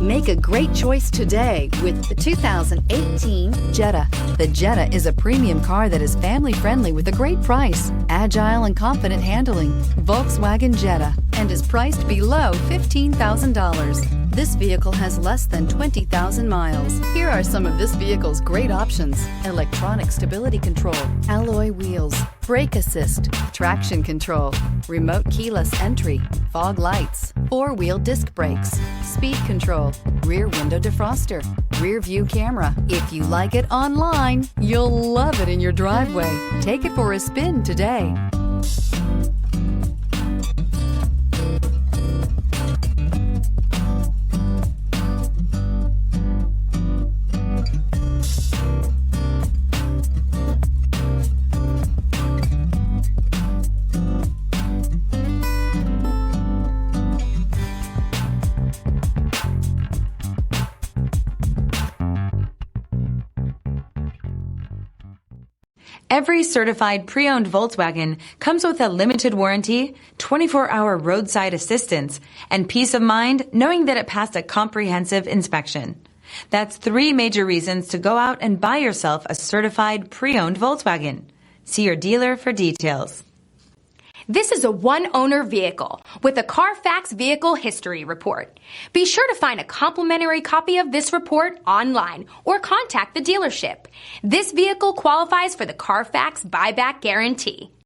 Make a great choice today with the 2018 Jetta. The Jetta is a premium car that is family-friendly with a great price, agile and confident handling. Volkswagen Jetta, and is priced below $15,000. This vehicle has less than 20,000 miles. Here are some of this vehicle's great options: electronic stability control, alloy wheels, brake assist, traction control, remote keyless entry, fog lights, four-wheel disc brakes, speed control, rear window defroster, rear view camera. If you like it online, you'll love it in your driveway. Take it for a spin today. Every certified pre-owned Volkswagen comes with a limited warranty, 24-hour roadside assistance, and peace of mind knowing that it passed a comprehensive inspection. That's 3 major reasons to go out and buy yourself a certified pre-owned Volkswagen. See your dealer for details. This is a one-owner vehicle with a CARFAX Vehicle History Report. Be sure to find a complimentary copy of this report online or contact the dealership. This vehicle qualifies for the CARFAX Buyback Guarantee.